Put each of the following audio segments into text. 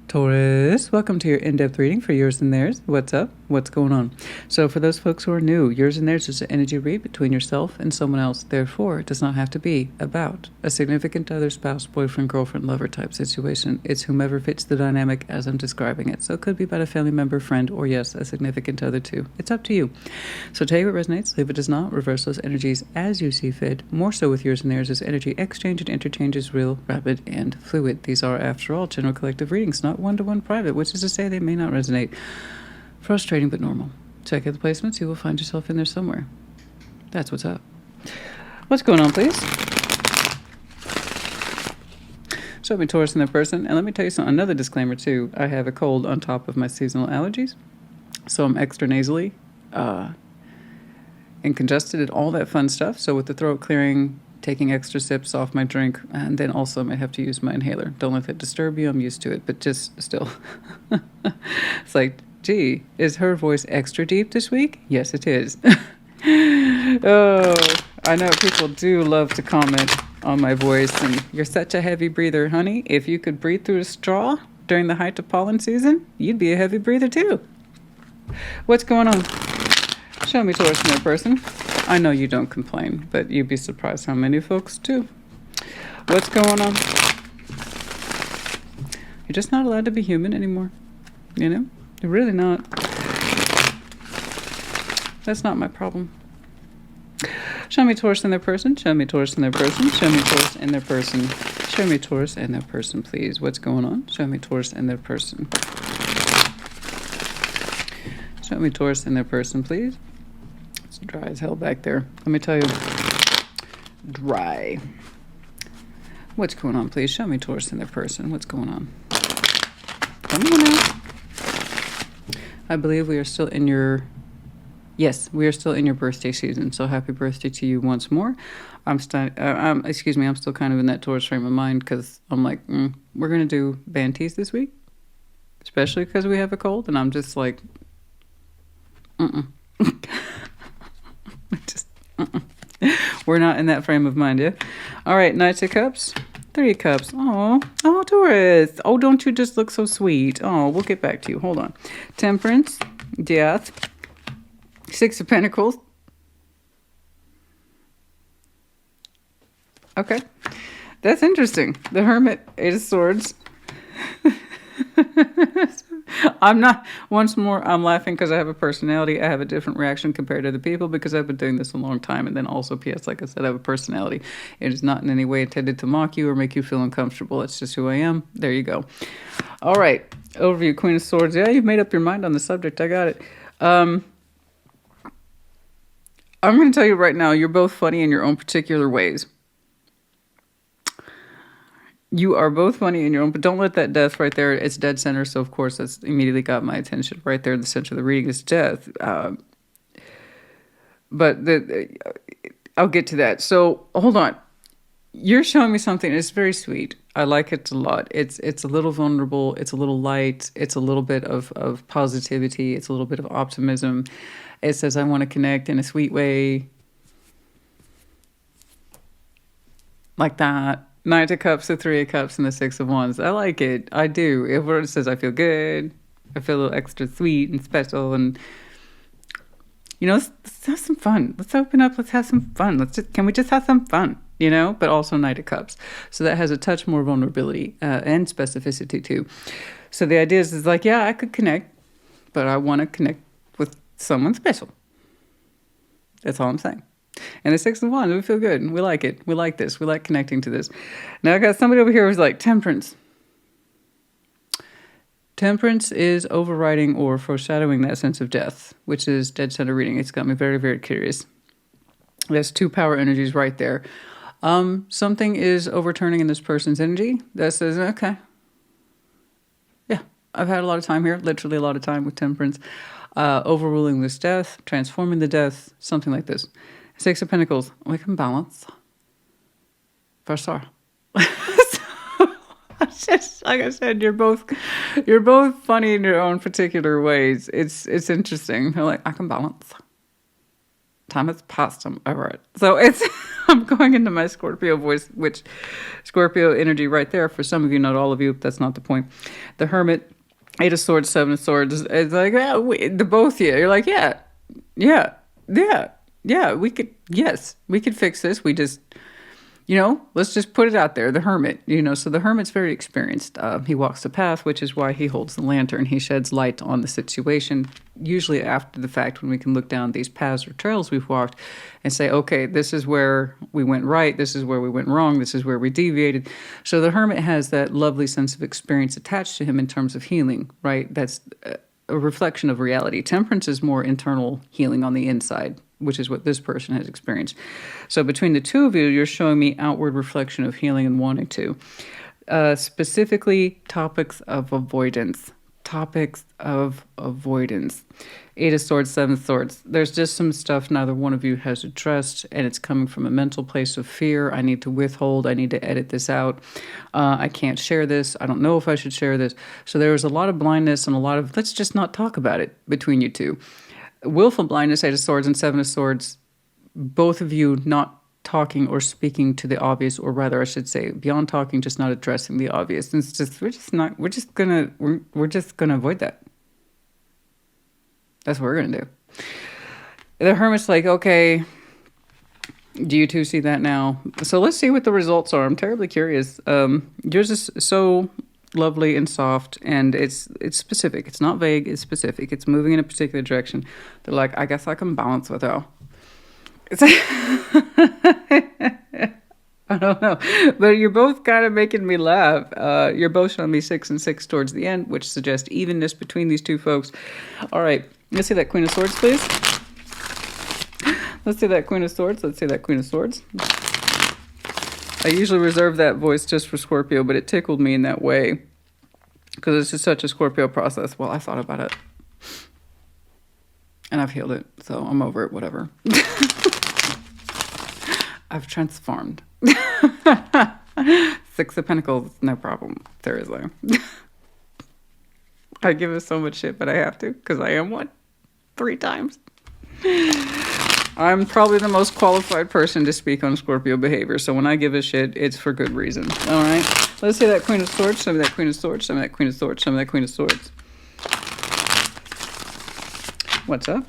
Taurus, welcome to your in-depth reading for yours and theirs. What's up? What's going on? So for those folks who are new, yours and theirs is an energy read between yourself and someone else. Therefore, it does not have to be about a significant other, spouse, boyfriend, girlfriend, lover type situation. It's whomever fits the dynamic as I'm describing it. So it could be about a family member, friend, or yes, a significant other too. It's up to you. So take what resonates, leave it does not, reverse those energies as you see fit. More so with yours and theirs is energy exchange and interchange is real, rapid, and fluid. These are, after all, general collective readings, not one-to-one private, which is to say they may not resonate. Frustrating but normal. Check out the placements. You will find yourself in there somewhere. That's what's up. What's going on, please? Show me Taurus and their person. And let me tell you something. Another disclaimer, too. I have a cold on top of my seasonal allergies. So I'm extra nasally and congested and all that fun stuff. So with the throat clearing, taking extra sips off my drink, and then also I might have to use my inhaler. Don't let that disturb you. I'm used to it, but just still. It's like, gee, is her voice extra deep this week? Yes, it is. Oh, I know people do love to comment on my voice, and you're such a heavy breather, honey. If you could breathe through a straw during the height of pollen season, you'd be a heavy breather too. What's going on? Show me Taurus in their person. I know you don't complain, but you'd be surprised how many folks do. What's going on? You're just not allowed to be human anymore. You know? You're really not. That's not my problem. Show me Taurus in their person. Show me Taurus in their person. Show me Taurus in their person. Show me Taurus in their person, please. What's going on? Show me Taurus in their person. Show me Taurus in their person, please. It's dry as hell back there. Let me tell you. Dry. What's going on, please? Show me Taurus in their person. What's going on? Come on now. I believe we are still in your... Yes, we are still in your birthday season. So happy birthday to you once more. I'm still kind of in that Taurus frame of mind because I'm like, we're going to do banties this week. Especially because we have a cold. And I'm just like, We're not in that frame of mind, yeah? All right, Knights of Cups. 3 of Cups. Oh, Taurus. Oh, don't you just look so sweet. Oh, we'll get back to you. Hold on. Temperance. Death. 6 of Pentacles. Okay. That's interesting. The Hermit. 8 of Swords. I'm laughing because I have a personality. I have a different reaction compared to the people because I've been doing this a long time. And then also, P.S., like I said, I have a personality. It is not in any way intended to mock you or make you feel uncomfortable. It's just who I am. There you go. All right. Overview, Queen of Swords. Yeah, you've made up your mind on the subject. I got it. I'm going to tell you right now, you're both funny in your own particular ways. You are both funny in your own, but don't let that death right there, it's dead center, so of course that's immediately got my attention. Right there in the center of the reading is death. But I'll get to that. So hold on. You're showing me something, it's very sweet. I like it a lot. It's a little vulnerable, it's a little light, it's a little bit of positivity, it's a little bit of optimism. It says, I want to connect in a sweet way. Like that. 9 of Cups, the 3 of Cups, and the 6 of Wands. I like it. I do. It says I feel good. I feel a little extra sweet and special. And, let's have some fun. Let's open up. Let's have some fun. Can we just have some fun? But also Knight of Cups. So that has a touch more vulnerability and specificity too. So the idea is like, yeah, I could connect, but I want to connect with someone special. That's all I'm saying. And the 6 of Wands, we feel good. We like it. We like this. We like connecting to this. Now I got somebody over here who's like, Temperance. Temperance is overriding or foreshadowing that sense of death, which is dead center reading. It's got me very, very curious. There's 2 power energies right there. Something is overturning in this person's energy that says, okay. Yeah, I've had a lot of time here, literally a lot of time with Temperance. Overruling this death, transforming the death, something like this. 6 of Pentacles, we can balance. For sure. Just like I said, you're both funny in your own particular ways. It's interesting. You're like, I can balance. Time has passed. I'm over it. So it's I'm going into my Scorpio voice, which Scorpio energy right there. For some of you, not all of you, that's not the point. The Hermit, Eight of Swords, Seven of Swords. It's like, the both of you. You're like, yeah, we could fix this. We just, let's just put it out there. The Hermit, so the Hermit's very experienced. He walks the path, which is why he holds the lantern. He sheds light on the situation, usually after the fact, when we can look down these paths or trails we've walked and say, okay, this is where we went right. This is where we went wrong. This is where we deviated. So the Hermit has that lovely sense of experience attached to him in terms of healing, right? That's a reflection of reality. Temperance is more internal healing on the inside, which is what this person has experienced. So between the two of you, you're showing me outward reflection of healing and wanting to. Specifically, topics of avoidance. Eight of Swords, Seven of Swords. There's just some stuff neither one of you has addressed, and it's coming from a mental place of fear. I need to withhold. I need to edit this out. I can't share this. I don't know if I should share this. So there was a lot of blindness and a lot of, let's just not talk about it between you two. Willful blindness, Eight of Swords and Seven of Swords, both of you not talking or speaking to the obvious, or rather I should say beyond talking, just not addressing the obvious. And it's just, we're just gonna avoid that. That's what we're gonna do. The Hermit's like, okay, do you two see that now? So let's see what the results are. I'm terribly curious. Yours is so lovely and soft, and it's specific. It's not vague, it's specific. It's moving in a particular direction. They're like, I guess I can balance with her. It's I don't know, but you're both kind of making me laugh. You're both showing me 6 and 6 towards the end, which suggests evenness between these two folks. All right, let's see that Queen of Swords, please. Let's see that Queen of Swords. Let's see that Queen of Swords. I usually reserve that voice just for Scorpio, but it tickled me in that way because it's just such a Scorpio process. Well, I thought about it, and I've healed it, so I'm over it, whatever. I've transformed. 6 of Pentacles, no problem. Seriously. I give it so much shit, but I have to, because I am one. 3 times. I'm probably the most qualified person to speak on Scorpio behavior, so when I give a shit, it's for good reason. All right? Let's see that Queen of Swords, show me that Queen of Swords, show me that Queen of Swords, show me that Queen of Swords. What's up?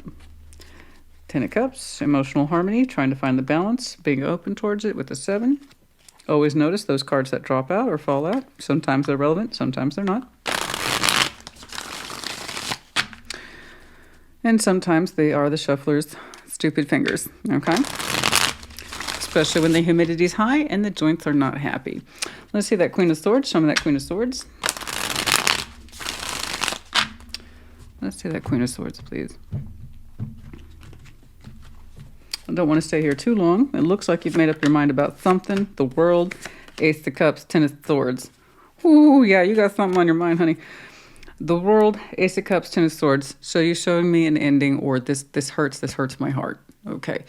10 of Cups, emotional harmony, trying to find the balance, being open towards it with the 7. Always notice those cards that drop out or fall out. Sometimes they're relevant, sometimes they're not. And sometimes they are the shuffler's stupid fingers, okay? Especially when the humidity's high and the joints are not happy. Let's see that Queen of Swords, show me that Queen of Swords. Let's see that Queen of Swords, please. I don't want to stay here too long. It looks like you've made up your mind about something. The World, Ace of Cups, 10 of Swords. Ooh, yeah, you got something on your mind, honey. The World, Ace of Cups, 10 of Swords. So you're showing me an ending, or this hurts my heart. Okay.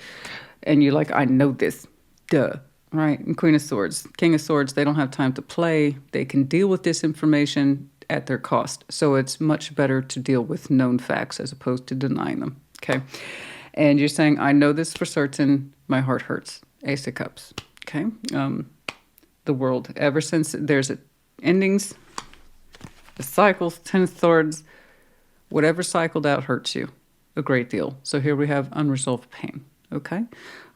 And you're like, I know this. Duh. Right? And Queen of Swords, King of Swords, they don't have time to play. They can deal with this information at their cost. So it's much better to deal with known facts as opposed to denying them. Okay. And you're saying, I know this for certain. My heart hurts. Ace of Cups. Okay. The World. Ever since there's endings, the cycles, 10 of Swords, whatever cycled out hurts you a great deal. So here we have unresolved pain. Okay.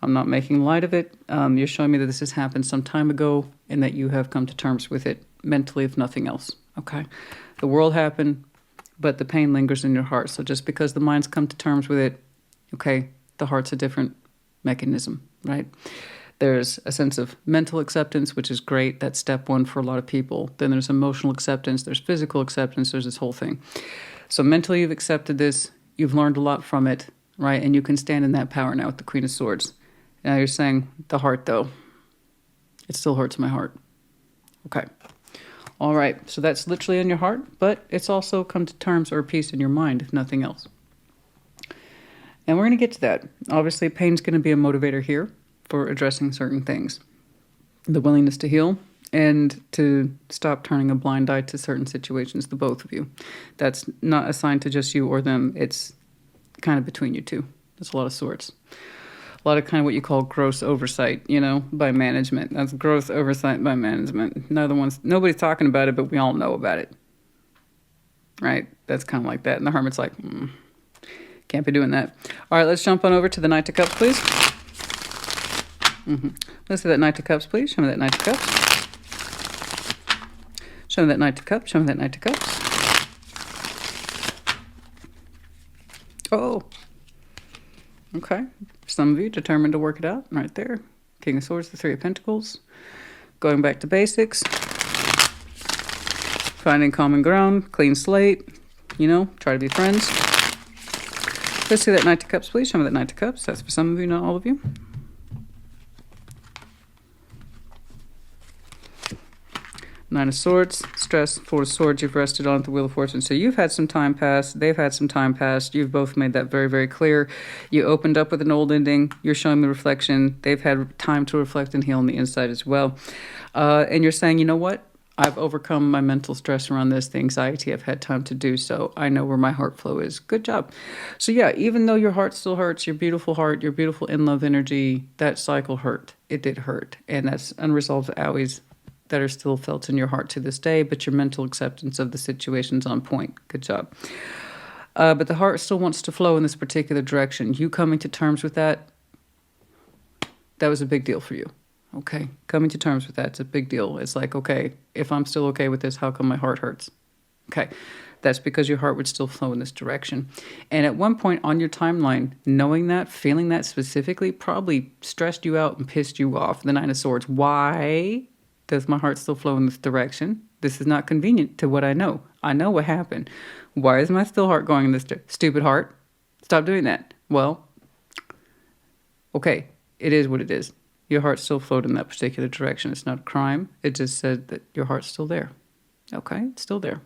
I'm not making light of it. You're showing me that this has happened some time ago and that you have come to terms with it mentally, if nothing else. Okay. The World happened, but the pain lingers in your heart. So just because the mind's come to terms with it, okay, the heart's a different mechanism, right? There's a sense of mental acceptance, which is great. That's step 1 for a lot of people. Then there's emotional acceptance. There's physical acceptance. There's this whole thing. So mentally you've accepted this. You've learned a lot from it, right? And you can stand in that power now with the Queen of Swords. Now you're saying the heart, though. It still hurts my heart. Okay. All right. So that's literally in your heart, but it's also come to terms or peace in your mind, if nothing else. And we're going to get to that. Obviously, pain's going to be a motivator here for addressing certain things. The willingness to heal and to stop turning a blind eye to certain situations, the both of you. That's not assigned to just you or them. It's kind of between you two. There's a lot of swords. A lot of kind of what you call gross oversight, you know, by management. That's gross oversight by management. Nobody's talking about it, but we all know about it. Right? That's kind of like that. And the Hermit's like, can't be doing that. All right, let's jump on over to the Knight of Cups, please. Let's see that Knight of Cups, please. Show me that Knight of Cups. Show me that Knight of Cups. Show me that Knight of Cups. Oh. Okay. Some of you determined to work it out right there. King of Swords, the Three of Pentacles. Going back to basics. Finding common ground. Clean slate. You know, try to be friends. Let's see that Knight of Cups, please. Show me that Knight of Cups. That's for some of you, not all of you. Nine of Swords, stress, Four of Swords, you've rested on the Wheel of Fortune. So you've had some time pass, they've had some time pass. You've both made that very, very clear. You opened up with an old ending. You're showing me reflection. They've had time to reflect and heal on the inside as well. And you're saying, you know what? I've overcome my mental stress around this, the anxiety. I've had time to do so. I know where my heart flow is. Good job. So yeah, even though your heart still hurts, your beautiful heart, your beautiful in-love energy, that cycle hurt. It did hurt. And that's unresolved owies that are still felt in your heart to this day, but your mental acceptance of the situation's on point. Good job. But the heart still wants to flow in this particular direction. You coming to terms with that, that was a big deal for you. Okay, coming to terms with that's a big deal. It's like, okay, if I'm still okay with this, how come my heart hurts? Okay, that's because your heart would still flow in this direction. And at one point on your timeline, knowing that, feeling that specifically, probably stressed you out and pissed you off. The Nine of Swords. Why does my heart still flow in this direction? This is not convenient to what I know. I know what happened. Why is my still heart going in this stupid heart? Stop doing that. Well, okay, it is what it is. Your heart still flowed in that particular direction. It's not a crime. It just said that your heart's still there. Okay, it's still there.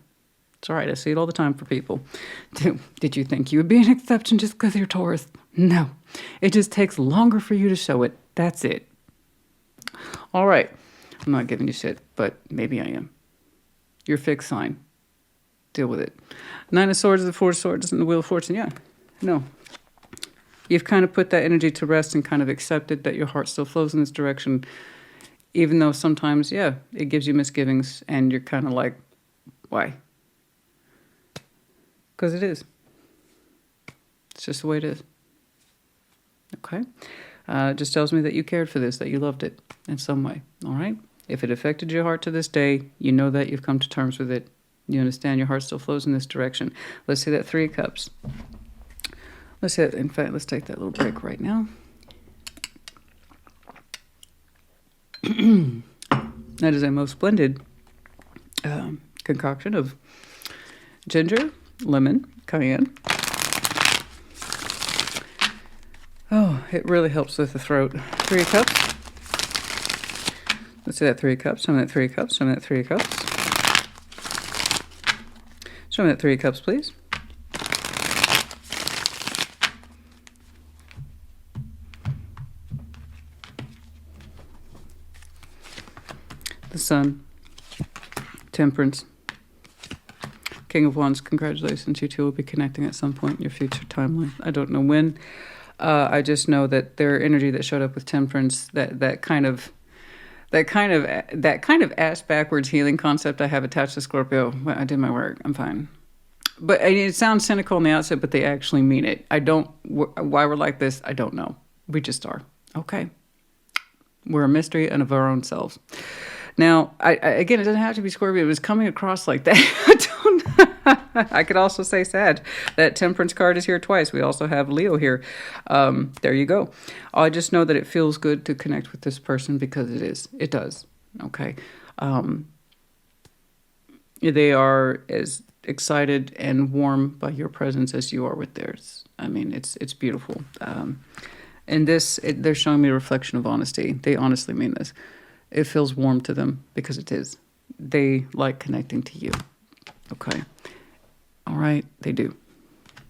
It's all right. I see it all the time for people. Did you think you would be an exception just because you're Taurus? No. It just takes longer for you to show it. That's it. All right. I'm not giving you shit, but maybe I am. Your fixed sign. Deal with it. Nine of Swords, the Four of Swords, and the Wheel of Fortune. Yeah. No. You've kind of put that energy to rest and kind of accepted that your heart still flows in this direction, even though sometimes, yeah, it gives you misgivings and you're kind of like, why? Because it is. It's just the way it is. Okay? It just tells me that you cared for this, that you loved it in some way. All right? If it affected your heart to this day, you know that you've come to terms with it. You understand your heart still flows in this direction. Let's see that Three of Cups. Let's hit, in fact, let's take that little break right now. That is a most splendid concoction of ginger, lemon, cayenne. Oh, it really helps with the throat. Three of Cups. Let's see that Three of Cups. Show me that Three of Cups. Show me that Three of Cups. Show me that Three of Cups, please. The Sun, Temperance, King of Wands. Congratulations, you two will be connecting at some point in your future timeline. I don't know when. I just know that their energy that showed up with Temperance, that kind of ass backwards healing concept I have attached to Scorpio. Well, I did my work. I'm fine. But it sounds cynical on the outset, but they actually mean it. Why we're like this, I don't know. We just are. Okay. We're a mystery and of our own selves. Now, again, it doesn't have to be Scorpio. It was coming across like that. I could also say Sag. That Temperance card is here twice. We also have Leo here. There you go. I just know that it feels good to connect with this person because it is. It does. Okay. They are as excited and warm by your presence as you are with theirs. I mean, it's beautiful. And they're showing me a reflection of honesty. They honestly mean this. It feels warm to them because it is. They like connecting to you. Okay. All right. They do.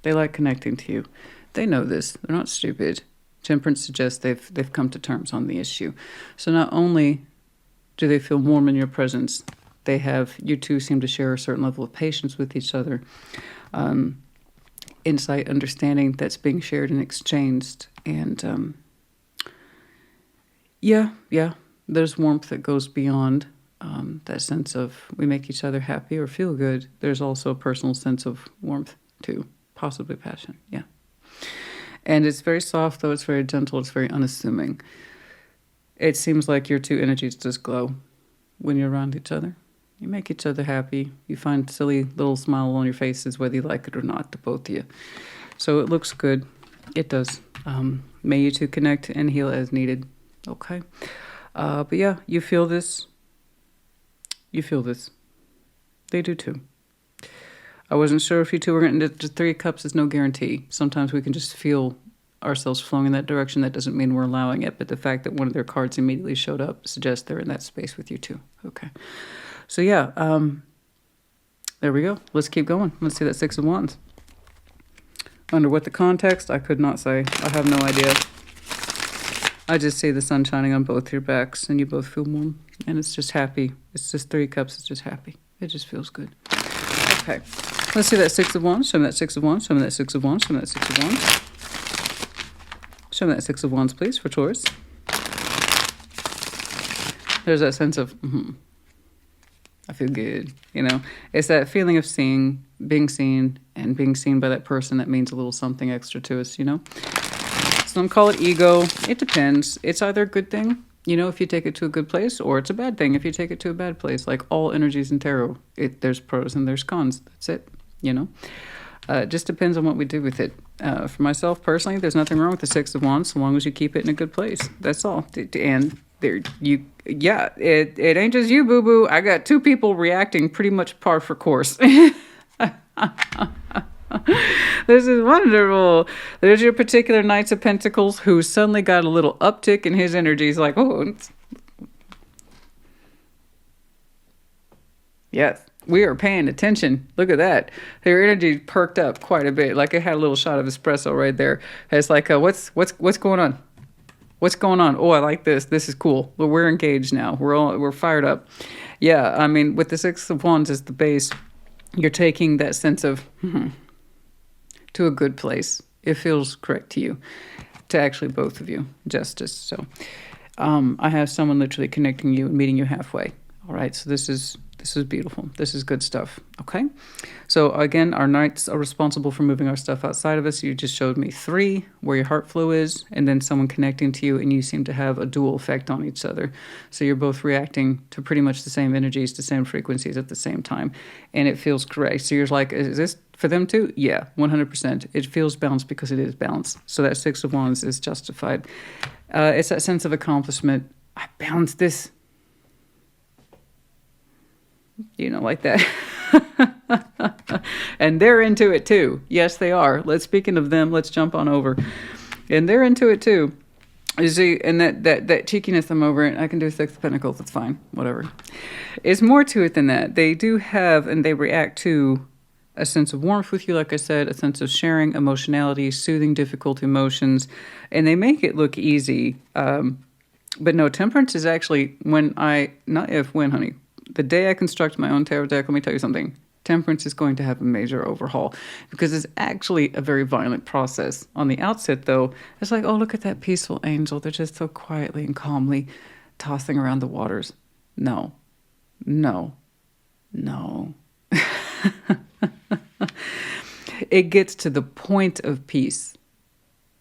They like connecting to you. They know this. They're not stupid. Temperance suggests they've come to terms on the issue. So not only do they feel warm in your presence, you two seem to share a certain level of patience with each other. Insight, understanding that's being shared and exchanged. And Yeah, yeah. There's warmth that goes beyond that sense of we make each other happy or feel good. There's also a personal sense of warmth too, possibly passion. Yeah. And it's very soft, though. It's very gentle. It's very unassuming. It seems like your two energies just glow when you're around each other. You make each other happy. You find silly little smile on your faces, whether you like it or not, to both of you. So it looks good. It does. May you two connect and heal as needed. Okay. But yeah, you feel this. You feel this. They do too. I wasn't sure if you two were going to... Three of Cups is no guarantee. Sometimes we can just feel ourselves flowing in that direction. That doesn't mean we're allowing it. But the fact that one of their cards immediately showed up suggests they're in that space with you too. Okay. So yeah, there we go. Let's keep going. Let's see that Six of Wands. Under what the context, I could not say. I have no idea. I just see the sun shining on both your backs and you both feel warm. And it's just happy. It's just Three of Cups. It's just happy. It just feels good. Okay. Let's see that Six of Wands. Show me that Six of Wands. Show me that Six of Wands. Show me that Six of Wands. Show me that Six of Wands, please, for Taurus. There's that sense of, I feel good, you know. It's that feeling of being seen, and being seen by that person that means a little something extra to us, you know. Some call it ego. It depends. It's either a good thing, you know, if you take it to a good place, or it's a bad thing if you take it to a bad place. Like all energies in tarot, there's pros and there's cons. That's it, you know. It just depends on what we do with it. For myself personally, there's nothing wrong with the Six of Wands so long as you keep it in a good place. That's all. And it ain't just you, boo-boo. I got two people reacting pretty much par for course. This is wonderful. There's your particular Knights of Pentacles who suddenly got a little uptick in his energy. He's like, oh, yes. We are paying attention. Look at that. Their energy perked up quite a bit. Like it had a little shot of espresso right there. It's like, what's going on? What's going on? Oh, I like this. This is cool. Well, we're engaged now. We're fired up. Yeah, I mean, with the Six of Wands as the base, you're taking that sense of to a good place. It feels correct to you, to actually both of you. Justice. So I have someone literally connecting you and meeting you halfway. All right, so this is beautiful. This is good stuff, okay? So again, our Knights are responsible for moving our stuff outside of us. You just showed me 3, where your heart flow is, and then someone connecting to you, and you seem to have a dual effect on each other. So you're both reacting to pretty much the same energies, the same frequencies at the same time, and it feels correct. So you're like, is this for them too? Yeah, 100%. It feels balanced because it is balanced. So that Six of Wands is justified. It's that sense of accomplishment. I balanced this. You know, like that. And they're into it too. Yes, they are. Speaking of them, let's jump on over. And they're into it too. You see, and that cheekiness, I'm over it. I can do Six of Pentacles. It's fine. Whatever. It's more to it than that. They do have, and they react to a sense of warmth with you, like I said, a sense of sharing, emotionality, soothing difficult emotions. And they make it look easy. But no, Temperance is actually honey. The day I construct my own tarot deck, let me tell you something. Temperance is going to have a major overhaul because it's actually a very violent process. On the outset, though, it's like, oh, look at that peaceful angel. They're just so quietly and calmly tossing around the waters. No. It gets to the point of peace.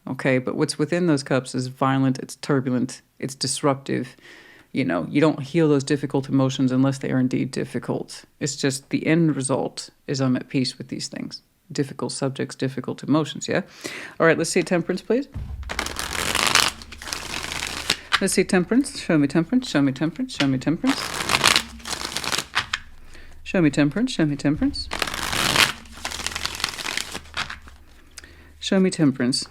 Okay, but what's within those cups is violent, it's turbulent, it's disruptive. You know, you don't heal those difficult emotions unless they are indeed difficult. It's just the end result is I'm at peace with these things. Difficult subjects, difficult emotions, yeah? All right, let's see Temperance, please. Let's see Temperance. Show me Temperance. Show me Temperance. Show me Temperance. Show me Temperance. Show me Temperance. Show me Temperance.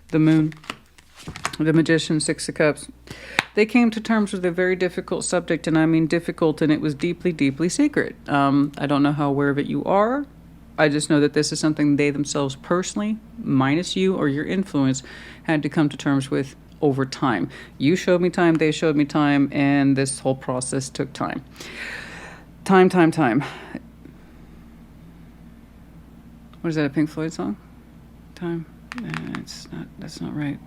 The Moon, the Magician, Six of Cups. They came to terms with a very difficult subject, and I mean difficult, and it was deeply, deeply secret. I don't know how aware of it you are. I just know that this is something they themselves personally, minus you or your influence, had to come to terms with over time. You showed me time, they showed me time, and this whole process took time. Time. What is that, a Pink Floyd song? Time? That's not right.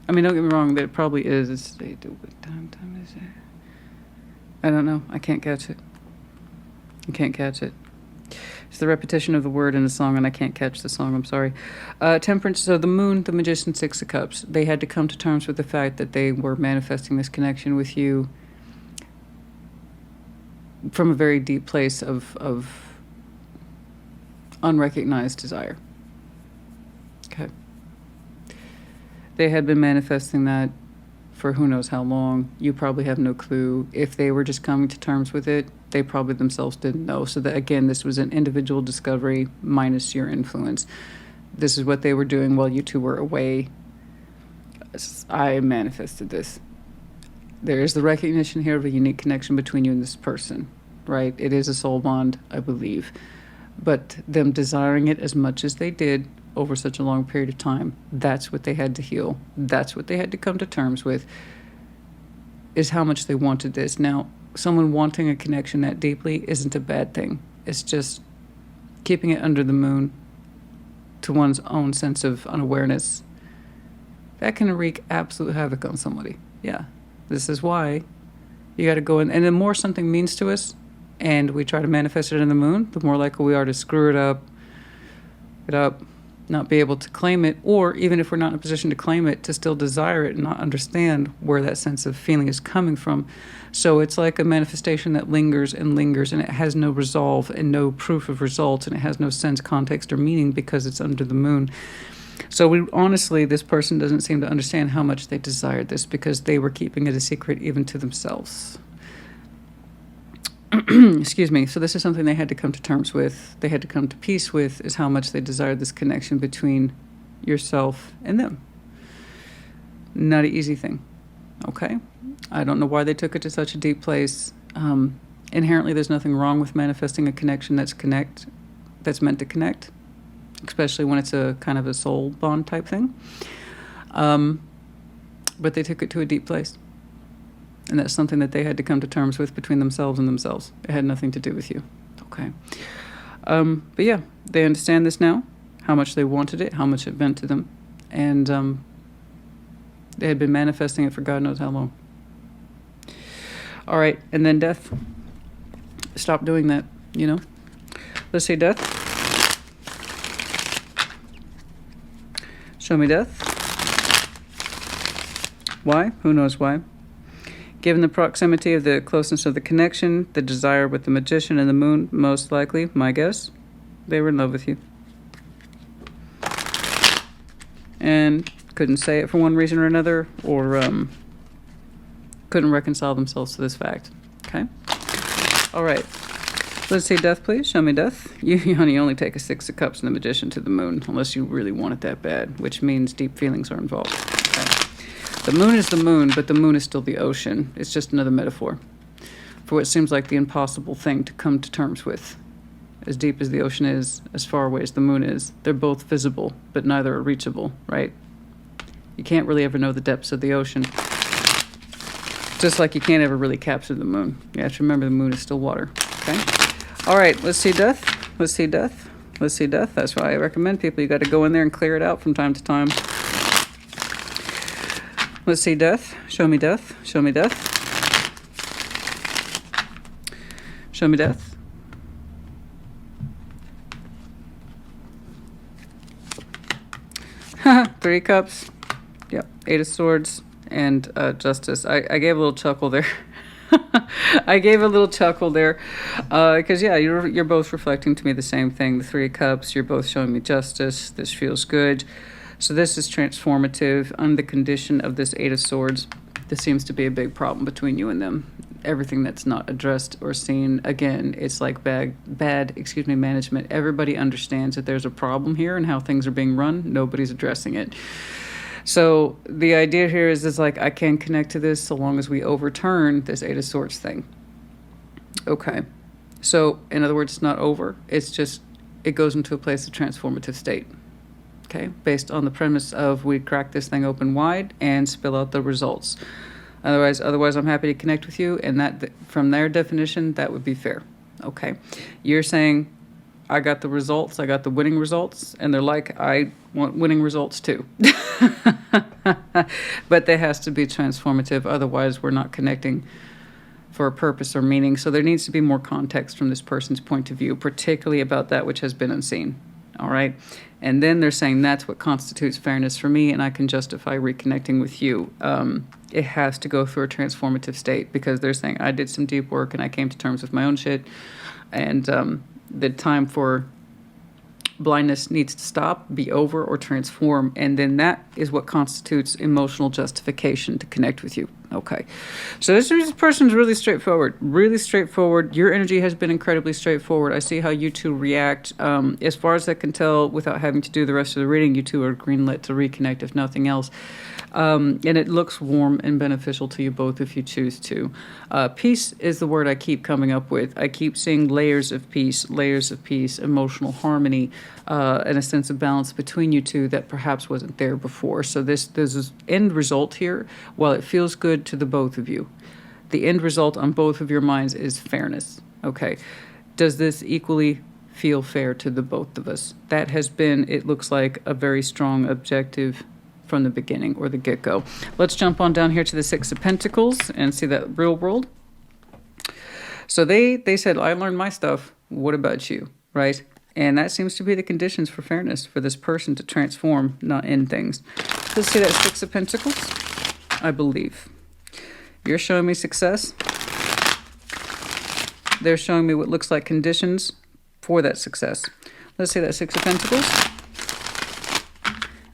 I mean, don't get me wrong, that it probably is. It's, what time is it? I don't know. I can't catch it. It's the repetition of the word in the song, and I can't catch the song. I'm sorry. Temperance. So the moon, the magician, Six of Cups. They had to come to terms with the fact that they were manifesting this connection with you from a very deep place of unrecognized desire. Okay. They had been manifesting that for who knows how long. You probably have no clue. If they were just coming to terms with it, they probably themselves didn't know. So that, again, this was an individual discovery minus your influence. This is what they were doing while you two were away. I manifested this. There is the recognition here of a unique connection between you and this person, right? It is a soul bond, I believe. But them desiring it as much as they did over such a long period of time, that's what they had to heal. That's what they had to come to terms with, is how much they wanted this. Now, someone wanting a connection that deeply isn't a bad thing. It's just keeping it under the moon to one's own sense of unawareness. That can wreak absolute havoc on somebody. Yeah. This is why you got to go in. And the more something means to us and we try to manifest it in the moon, the more likely we are to screw it up, not be able to claim it, or even if we're not in a position to claim it, to still desire it and not understand where that sense of feeling is coming from. So it's like a manifestation that lingers and lingers, and it has no resolve and no proof of results, and it has no sense, context, or meaning because it's under the moon. So honestly, this person doesn't seem to understand how much they desired this because they were keeping it a secret even to themselves. Excuse me. So this is something they had to come to terms with. They had to come to peace with, is how much they desired this connection between yourself and them. Not an easy thing. Okay? I don't know why they took it to such a deep place. Inherently, there's nothing wrong with manifesting a connection that's meant to connect, especially when it's a kind of a soul bond type thing. But they took it to a deep place. And that's something that they had to come to terms with between themselves and themselves. It had nothing to do with you. Okay. But yeah, they understand this now, how much they wanted it, how much it meant to them. And they had been manifesting it for God knows how long. All right. And then death. Stop doing that, you know. Let's say death. Show me death. Why? Who knows why? Given the proximity of the closeness of the connection, the desire with the magician and the moon, most likely, my guess, they were in love with you. And couldn't say it for one reason or another, or couldn't reconcile themselves to this fact. Okay? All right. Let's see death, please. Show me death. You, honey, only take a Six of Cups and the magician to the moon, unless you really want it that bad, which means deep feelings are involved. Okay? The moon is the moon, but the moon is still the ocean. It's just another metaphor for what seems like the impossible thing to come to terms with. As deep as the ocean is, as far away as the moon is, they're both visible, but neither are reachable, right? You can't really ever know the depths of the ocean. Just like you can't ever really capture the moon. You have to remember the moon is still water, okay? All right, let's see death. Let's see death. Let's see death. That's why I recommend people, you got to go in there and clear it out from time to time. Let's see death. Show me death. Show me death. Show me death. Three Cups. Yep. Eight of Swords and Justice. I gave a little chuckle there. I gave a little chuckle there because, yeah, you're both reflecting to me the same thing. The Three of Cups, you're both showing me justice. This feels good. So this is transformative on the condition of this Eight of Swords. This seems to be a big problem between you and them. Everything that's not addressed or seen, again, it's like bad management. Everybody understands that there's a problem here and how things are being run. Nobody's addressing it. So the idea here is like, I can connect to this so long as we overturn this Eight of Swords thing. Okay. So in other words, it's not over. It's just, it goes into a place of transformative state. Okay, based on the premise of we crack this thing open wide and spill out the results. Otherwise, I'm happy to connect with you, and that from their definition, that would be fair. Okay, you're saying I got the results. I got the winning results. And they're like, I want winning results too. But there has to be transformative. Otherwise, we're not connecting for a purpose or meaning. So there needs to be more context from this person's point of view, particularly about that which has been unseen. All right. And then they're saying that's what constitutes fairness for me, and I can justify reconnecting with you. It has to go through a transformative state, because they're saying I did some deep work and I came to terms with my own shit. And the time for blindness needs to stop, be over, or transform. And then that is what constitutes emotional justification to connect with you. Okay. So this person's really straightforward. Really straightforward. Your energy has been incredibly straightforward. I see how you two react. As far as I can tell, without having to do the rest of the reading, you two are greenlit to reconnect, if nothing else. And it looks warm and beneficial to you both if you choose to. Peace is the word I keep coming up with. I keep seeing layers of peace, emotional harmony, and a sense of balance between you two that perhaps wasn't there before. So there's this end result here. While it feels good to the both of you, the end result on both of your minds is fairness. Okay. Does this equally feel fair to the both of us? That has been, it looks like, a very strong objective from the beginning, or the get-go. Let's jump on down here to the Six of Pentacles and see that real world. So they said, I learned my stuff. What about you? Right? And that seems to be the conditions for fairness, for this person to transform, not end things. Let's see that Six of Pentacles. I believe. You're showing me success. They're showing me what looks like conditions for that success. Let's see that Six of Pentacles.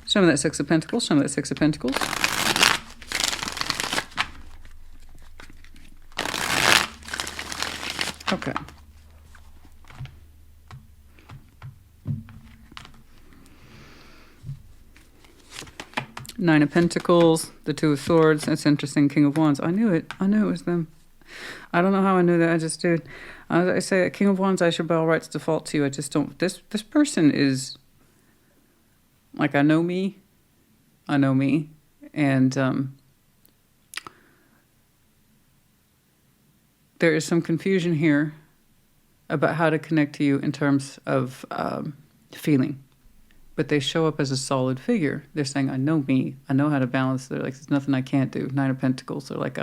Show me that Six of Pentacles. Show me that Six of Pentacles. Okay. Nine of Pentacles, the Two of Swords. That's interesting. King of Wands. I knew it. I knew it was them. I don't know how I knew that. I just did. I say, King of Wands, I should by all rights default to you. I just don't. This person is like, I know me. I know me. And there is some confusion here about how to connect to you in terms of feeling. But they show up as a solid figure. They're saying, I know me. I know how to balance. They're like, there's nothing I can't do. Nine of Pentacles. They're like,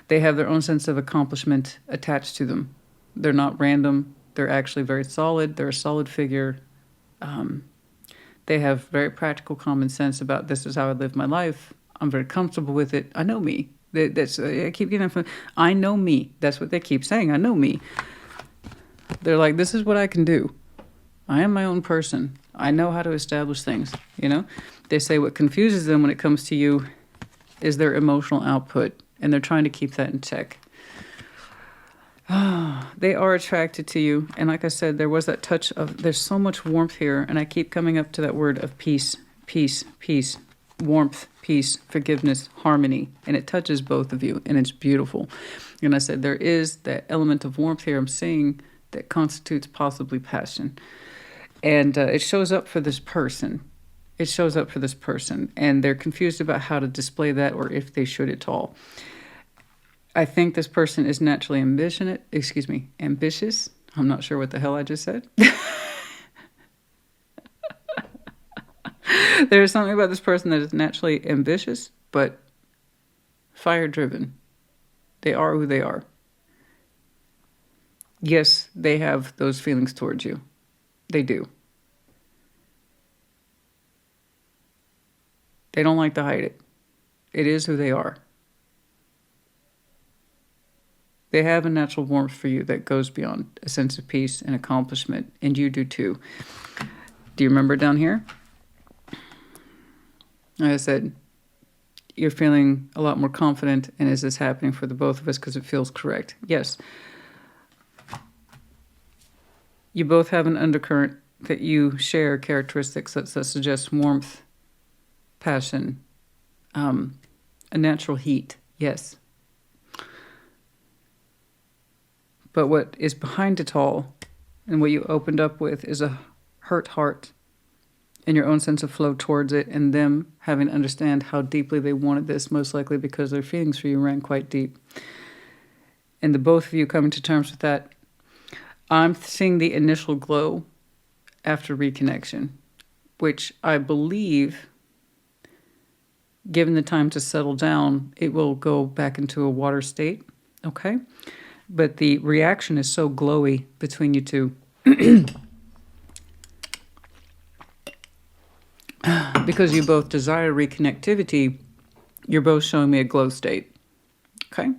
they have their own sense of accomplishment attached to them. They're not random. They're actually very solid. They're a solid figure. They have very practical common sense about, this is how I live my life. I'm very comfortable with it. I know me. I keep getting that from, I know me. That's what they keep saying. I know me. They're like, this is what I can do. I am my own person. I know how to establish things, you know? They say what confuses them when it comes to you is their emotional output, and they're trying to keep that in check. They are attracted to you, and like I said, there was that touch of, there's so much warmth here, and I keep coming up to that word of peace, peace, peace, warmth, peace, forgiveness, harmony, and it touches both of you, and it's beautiful. And I said, there is that element of warmth here I'm seeing that constitutes possibly passion. And it shows up for this person. It shows up for this person. And they're confused about how to display that, or if they should at all. I think this person is naturally ambitious. I'm not sure what the hell I just said. There's something about this person that is naturally ambitious, but fire-driven. They are who they are. Yes, they have those feelings towards you. They do. They don't like to hide it. It is who they are. They have a natural warmth for you that goes beyond a sense of peace and accomplishment, and you do too. Do you remember down here? Like I said, you're feeling a lot more confident, and is this happening for the both of us because it feels correct? Yes. You both have an undercurrent that you share characteristics that suggest warmth, passion, a natural heat, yes. But what is behind it all, and what you opened up with, is a hurt heart and your own sense of flow towards it, and them having to understand how deeply they wanted this, most likely because their feelings for you ran quite deep. And the both of you coming to terms with that. I'm seeing the initial glow after reconnection, which I believe, given the time to settle down, it will go back into a water state, okay? But the reaction is so glowy between you two. Because you both desire reconnectivity, you're both showing me a glow state, okay?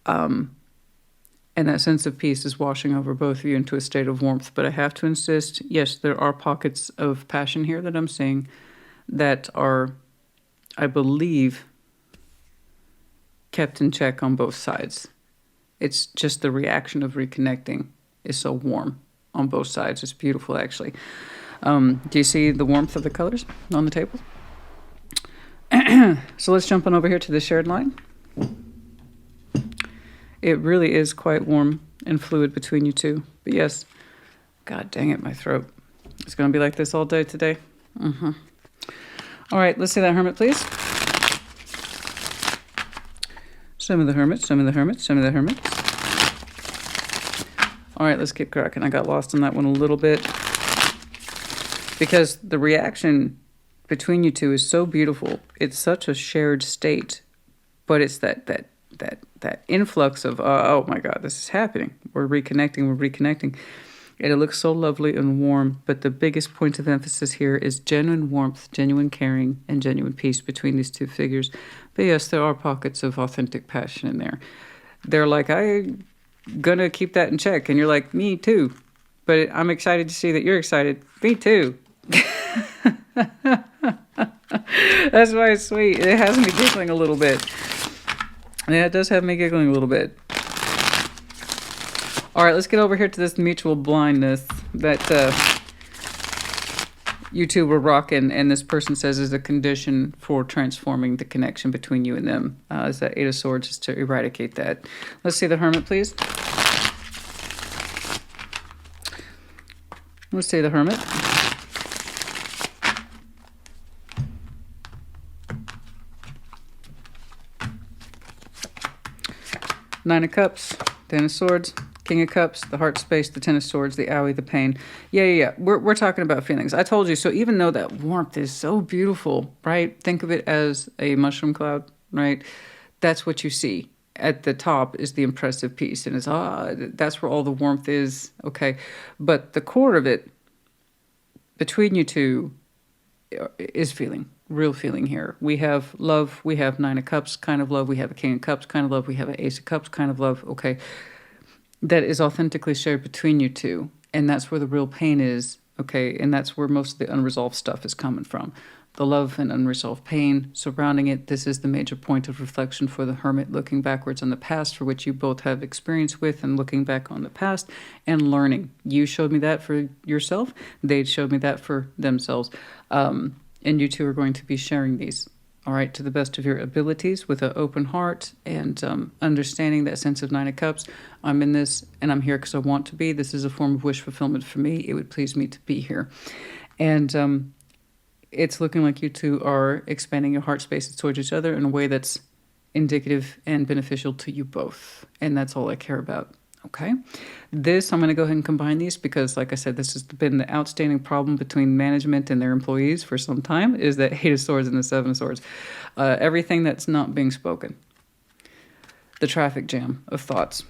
And that sense of peace is washing over both of you into a state of warmth. But I have to insist, yes, there are pockets of passion here that I'm seeing that are, I believe, kept in check on both sides. It's just the reaction of reconnecting is so warm on both sides. It's beautiful, actually. Do you see the warmth of the colors on the table? So let's jump on over here to the shared line. It really is quite warm and fluid between you two. But yes, God dang it, my throat. It's going to be like this all day today. All right, let's see that Hermit, please. Show me the Hermit, show me the Hermit, show me the Hermit. All right, let's keep cracking. I got lost on that one a little bit. Because the reaction between you two is so beautiful. It's such a shared state. But it's that influx of, oh my God, this is happening. We're reconnecting. And it looks so lovely and warm. But the biggest point of emphasis here is genuine warmth, genuine caring, and genuine peace between these two figures. But yes, there are pockets of authentic passion in there. They're like, I'm gonna keep that in check. And you're like, me too. But I'm excited to see that you're excited. Me too. That's why it's sweet. It has me giggling a little bit. Yeah, it does have me giggling a little bit. All right, let's get over here to this mutual blindness that you two were rocking, and this person says is a condition for transforming the connection between you and them. Is that Eight of Swords, just to eradicate that. Let's see the Hermit, please. Let's see the Hermit. Nine of Cups, Ten of Swords, King of Cups, the Heart Space, the Ten of Swords, the Owie, the Pain. Yeah. We're talking about feelings. I told you. So even though that warmth is so beautiful, right? Think of it as a mushroom cloud, right? That's what you see. At the top is the impressive piece. And it's, that's where all the warmth is. Okay. But the core of it, between you two, is feeling. Real feeling here. We have love. We have Nine of Cups kind of love. We have a King of Cups kind of love. We have an Ace of Cups kind of love. Okay. That is authentically shared between you two. And that's where the real pain is. Okay. And that's where most of the unresolved stuff is coming from. The love and unresolved pain surrounding it. This is the major point of reflection for the Hermit, looking backwards on the past, for which you both have experience with, and looking back on the past and learning. You showed me that for yourself. They showed me that for themselves. And you two are going to be sharing these, all right, to the best of your abilities with an open heart and understanding that sense of Nine of Cups. I'm in this and I'm here because I want to be. This is a form of wish fulfillment for me. It would please me to be here. And it's looking like you two are expanding your heart spaces towards each other in a way that's indicative and beneficial to you both. And that's all I care about. Okay, I'm going to go ahead and combine these because, like I said, this has been the outstanding problem between management and their employees for some time, is that Eight of Swords and the Seven of Swords. Everything that's not being spoken. The traffic jam of thoughts.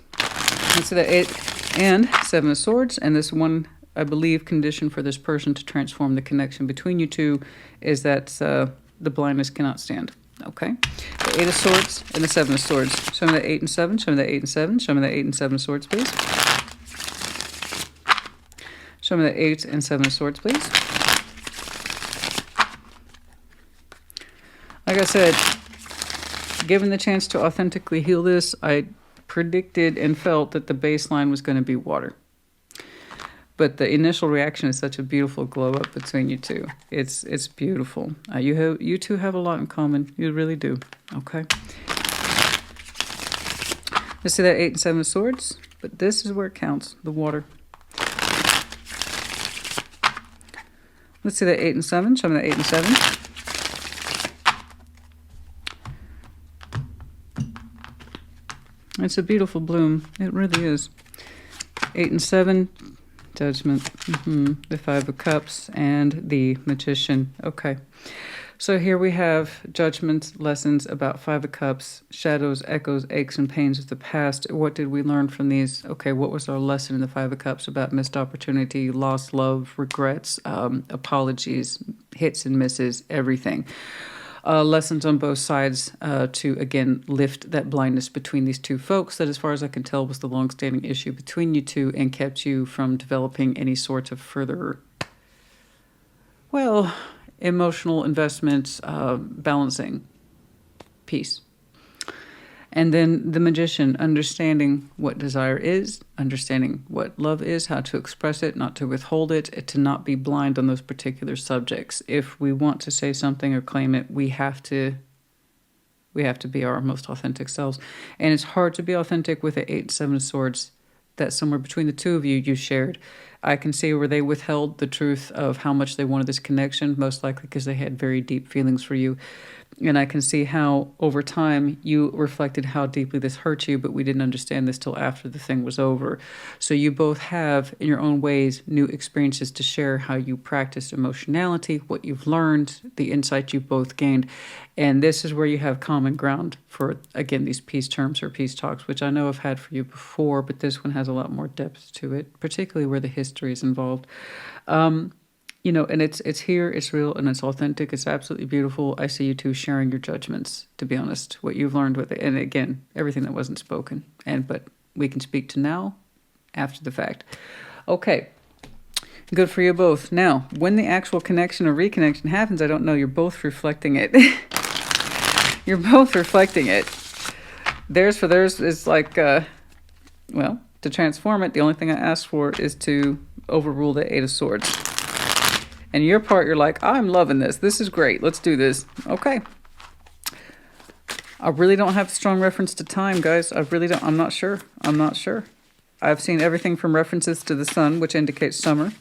And so that Eight and Seven of Swords, and this one, I believe, condition for this person to transform the connection between you two is that the blindness cannot stand. Okay, the Eight of Swords and the Seven of Swords. Show me the 8 and 7. Show me the 8 and 7. Show me the 8 and 7 of Swords, please. Show me the 8 and 7 of Swords, please. Like I said, given the chance to authentically heal this, I predicted and felt that the baseline was going to be water. But the initial reaction is such a beautiful glow up between you two. It's beautiful. You two have a lot in common. You really do. Okay. Let's see that 8 and 7 of Swords. But this is where it counts. The water. Let's see that 8 and 7. Show me that 8 and 7. It's a beautiful bloom. It really is. 8 and 7, Judgment, the 5 of Cups, and the Magician. Okay. So here we have judgments, lessons about 5 of Cups, shadows, echoes, aches, and pains of the past. What did we learn from these? Okay, what was our lesson in the 5 of Cups about missed opportunity, lost love, regrets, apologies, hits and misses, everything. Lessons on both sides to, again, lift that blindness between these two folks that, as far as I can tell, was the long-standing issue between you two and kept you from developing any sort of further, well, emotional investments, balancing, peace. And then the Magician, understanding what desire is, understanding what love is, how to express it, not to withhold it, to not be blind on those particular subjects. If we want to say something or claim it, we have to be our most authentic selves. And it's hard to be authentic with the 8 and 7 of Swords that somewhere between the two of you shared. I can see where they withheld the truth of how much they wanted this connection, most likely because they had very deep feelings for you. And I can see how over time you reflected how deeply this hurt you, but we didn't understand this till after the thing was over. So you both have, in your own ways, new experiences to share, how you practiced emotionality, what you've learned, the insight you've both gained. And this is where you have common ground for, again, these peace terms or peace talks, which I know I've had for you before, but this one has a lot more depth to it, particularly where the history is involved. You know, and it's here, it's real, and it's authentic. It's absolutely beautiful. I see you two sharing your judgments, to be honest, what you've learned with it. And again, everything that wasn't spoken. But we can speak to now, after the fact. Okay. Good for you both. Now, when the actual connection or reconnection happens, I don't know, you're both reflecting it. You're both reflecting it. Theirs for theirs is like, well, to transform it, the only thing I asked for is to overrule the 8 of Swords. And your part, you're like, I'm loving this. This is great. Let's do this. Okay. I really don't have a strong reference to time, guys. I really don't. I'm not sure. I've seen everything from references to the sun, which indicates summer,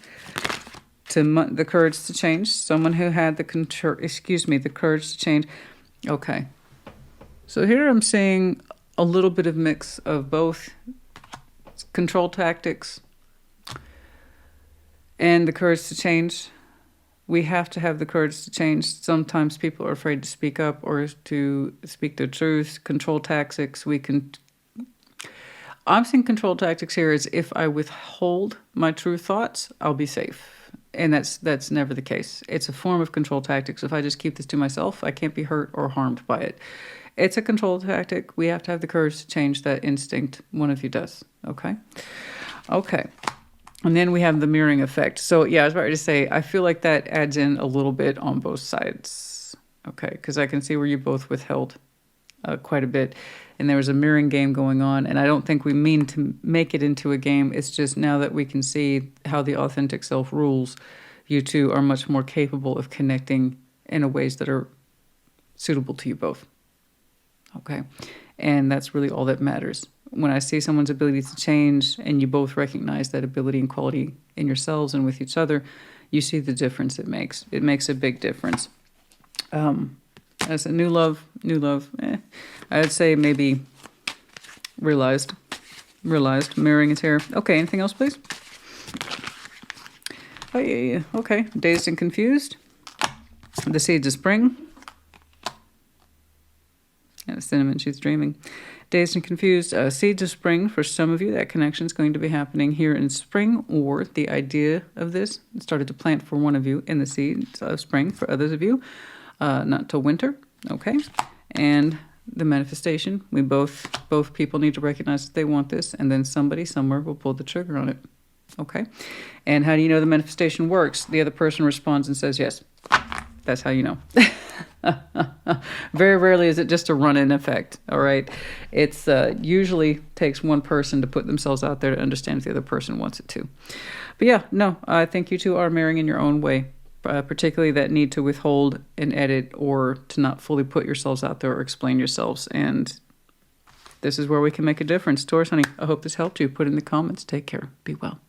to the courage to change. Someone who had the courage to change. Okay. So here I'm seeing a little bit of mix of both control tactics and the courage to change. We have to have the courage to change. Sometimes people are afraid to speak up or to speak their truth. Control tactics, I'm seeing control tactics here as if I withhold my true thoughts, I'll be safe. And that's never the case. It's a form of control tactics. If I just keep this to myself, I can't be hurt or harmed by it. It's a control tactic. We have to have the courage to change that instinct. One of you does. Okay? Okay. And then we have the mirroring effect. So, yeah, I was about to say, I feel like that adds in a little bit on both sides. Okay, because I can see where you both withheld quite a bit. And there was a mirroring game going on. And I don't think we mean to make it into a game. It's just now that we can see how the authentic self rules, you two are much more capable of connecting in ways that are suitable to you both. Okay, and that's really all that matters. When I see someone's ability to change and you both recognize that ability and quality in yourselves and with each other, you see the difference it makes. It makes a big difference. As a new love, I'd say maybe realized. Mirroring is here. Okay, anything else, please? Oh, yeah. Okay, dazed and confused. The seeds of spring. Yeah, Cinnamon, she's dreaming. Dazed and confused, seeds of spring. For some of you, that connection is going to be happening here in spring, or the idea of this started to plant for one of you in the seeds of spring. For others of you, not till winter. Okay, and the manifestation. We both people need to recognize that they want this, and then somebody somewhere will pull the trigger on it. Okay, and how do you know the manifestation works? The other person responds and says yes. That's how you know. Very rarely is it just a run-in effect, all right? It's usually takes one person to put themselves out there to understand if the other person wants it too. But yeah, no, I think you two are marrying in your own way, particularly that need to withhold and edit or to not fully put yourselves out there or explain yourselves. And this is where we can make a difference. Taurus, honey, I hope this helped you. Put in the comments. Take care. Be well.